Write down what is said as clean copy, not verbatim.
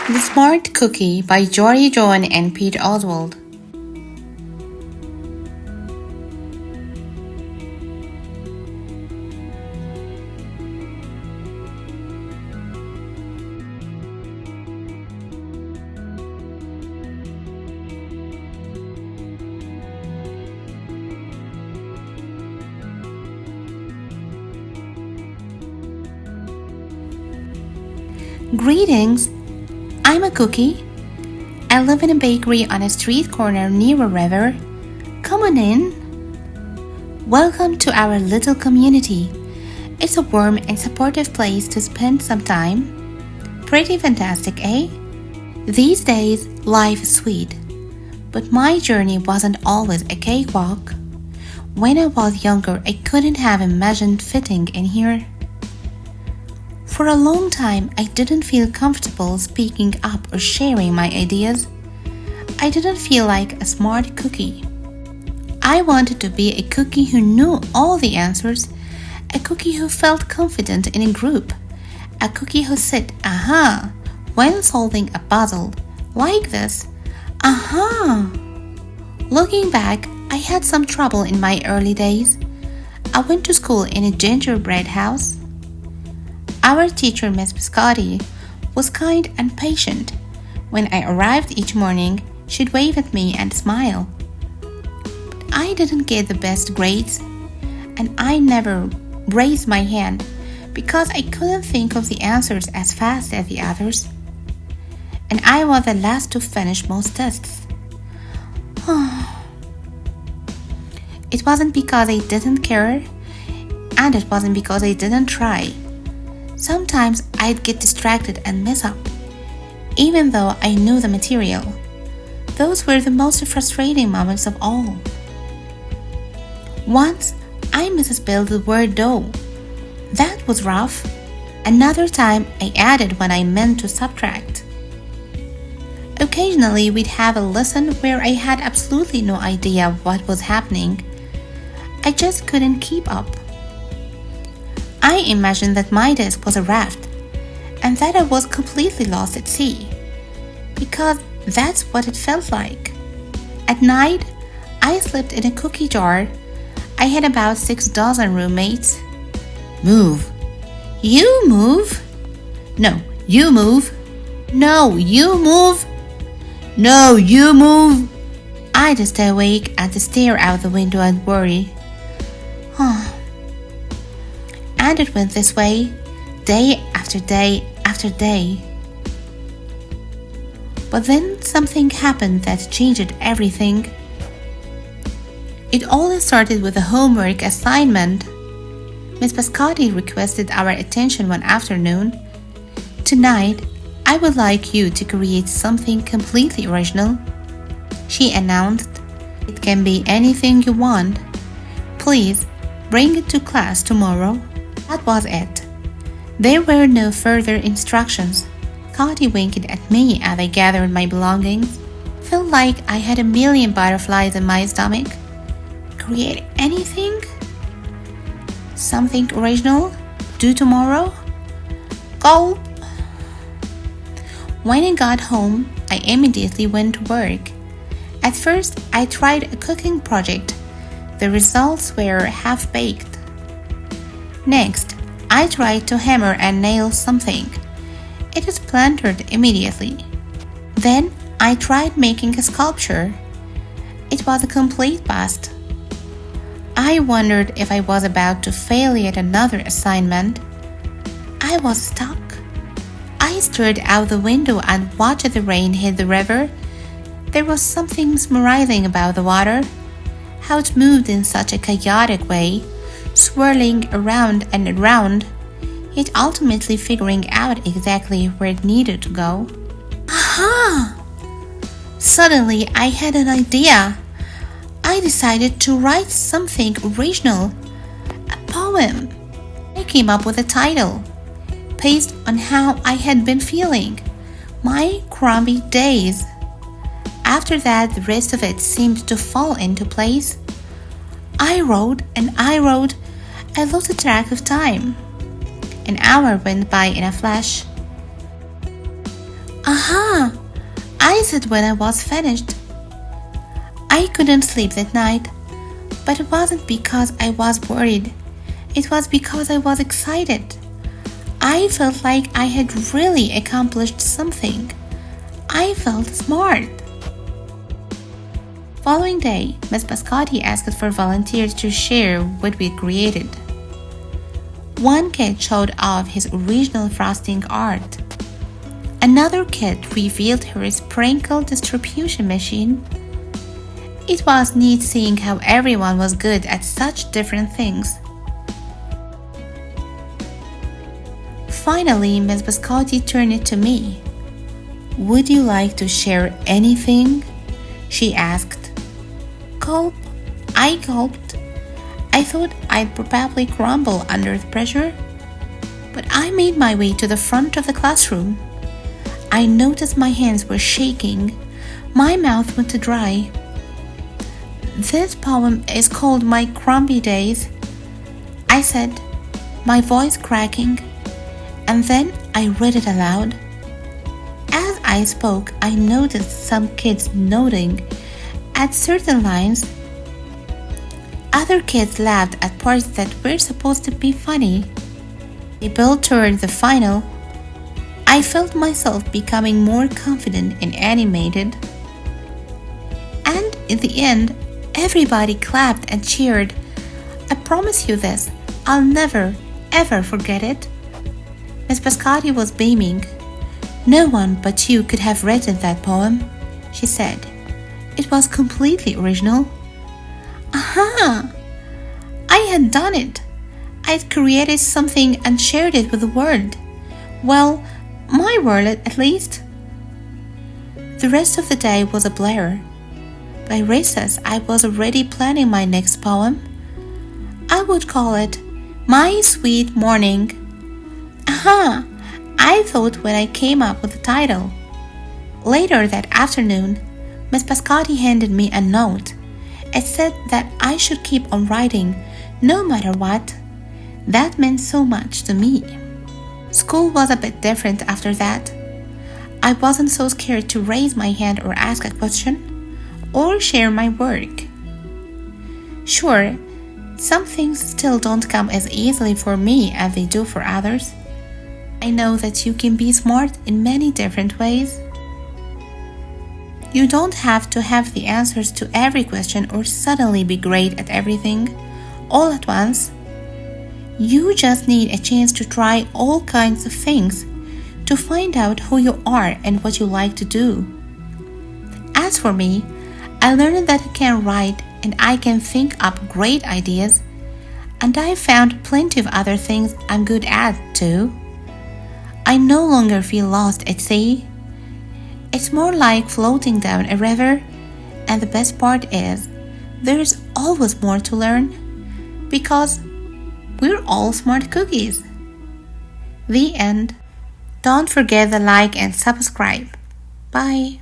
The Smart Cookie by Jory, Joan, and Pete Oswald. Greetings, I'm a cookie. I live in a bakery on a street corner near a river. Come on in. Welcome to our little community. It's a warm and supportive place to spend some time. Pretty fantastic, eh? These days, life is sweet. But my journey wasn't always a cakewalk. When I was younger, I couldn't have imagined fitting in here. For a long time, I didn't feel comfortable speaking up or sharing my ideas. I didn't feel like a smart cookie. I wanted to be a cookie who knew all the answers, a cookie who felt confident in a group, a cookie who said, aha, when solving a puzzle, like this, aha. Looking back, I had some trouble in my early days. I went to school in a gingerbread house. Our teacher, Miss Biscotti, was kind and patient. When I arrived each morning, she'd wave at me and smile. But I didn't get the best grades, and I never raised my hand because I couldn't think of the answers as fast as the others. And I was the last to finish most tests. It wasn't because I didn't care, and it wasn't because I didn't try. Sometimes I'd get distracted and mess up, even though I knew the material. Those were the most frustrating moments of all. Once, I misspelled the word dough. That was rough. Another time, I added when I meant to subtract. Occasionally, we'd have a lesson where I had absolutely no idea what was happening. I just couldn't keep up. I imagined that my desk was a raft and that I was completely lost at sea, because that's what it felt like. At night, I slept in a cookie jar. I had about 6 dozen roommates. Move. You move. No, you move. No, you move. No, you move. I'd stay awake and stare out the window and worry. And it went this way, day after day after day. But then something happened that changed everything. It all started with a homework assignment. Miss Biscotti requested our attention one afternoon. Tonight, I would like you to create something completely original, she announced. It can be anything you want. Please bring it to class tomorrow. That was it. There were no further instructions. Scotty winked at me as I gathered my belongings. Felt like I had a million butterflies in my stomach. Create anything? Something original? Due tomorrow? Gulp! When I got home, I immediately went to work. At first, I tried a cooking project. The results were half-baked. Next, I tried to hammer and nail something. It is splintered immediately. Then, I tried making a sculpture. It was a complete bust. I wondered if I was about to fail yet another assignment. I was stuck. I stared out the window and watched the rain hit the river. There was something mesmerizing about the water, how it moved in such a chaotic way, swirling around and around, yet ultimately figuring out exactly where it needed to go. Aha! Suddenly, I had an idea. I decided to write something original, a poem. I came up with a title, based on how I had been feeling, my crummy days. After that, the rest of it seemed to fall into place. I wrote and I wrote. I lost track of time. An hour went by in a flash. Aha! I said when I was finished. I couldn't sleep that night, but it wasn't because I was worried. It was because I was excited. I felt like I had really accomplished something. I felt smart. Following day, Miss Biscotti asked for volunteers to share what we created. One kid showed off his original frosting art. Another kid revealed her sprinkle distribution machine. It was neat seeing how everyone was good at such different things. Finally, Miss Biscotti turned it to me. "Would you like to share anything?" she asked. Gulp. I gulped. I thought I'd probably crumble under the pressure, but I made my way to the front of the classroom. I noticed my hands were shaking. My mouth went dry. "This poem is called My Grumpy Days," I said, my voice cracking, and then I read it aloud. As I spoke, I noticed some kids nodding at certain lines. Other kids laughed at parts that were supposed to be funny. They built toward the final. I felt myself becoming more confident and animated. And in the end, everybody clapped and cheered. I promise you this, I'll never, ever forget it. Miss Biscotti was beaming. "No one but you could have written that poem," she said. "It was completely original." Aha! I had done it. I'd created something and shared it with the world. Well, my world at least. The rest of the day was a blur. By recess, I was already planning my next poem. I would call it My Sweet Morning. Aha! I thought when I came up with the title. Later that afternoon, Miss Biscotti handed me a note. It said that I should keep on writing, no matter what. That meant so much to me. School was a bit different after that. I wasn't so scared to raise my hand or ask a question, or share my work. Sure, some things still don't come as easily for me as they do for others. I know that you can be smart in many different ways. You don't have to have the answers to every question or suddenly be great at everything all at once. You just need a chance to try all kinds of things to find out who you are and what you like to do. As for me, I learned that I can write and I can think up great ideas, and I found plenty of other things I'm good at too. I no longer feel lost at sea. It's more like floating down a river, and the best part is there's always more to learn because we're all smart cookies. The end. Don't forget to like and subscribe. Bye.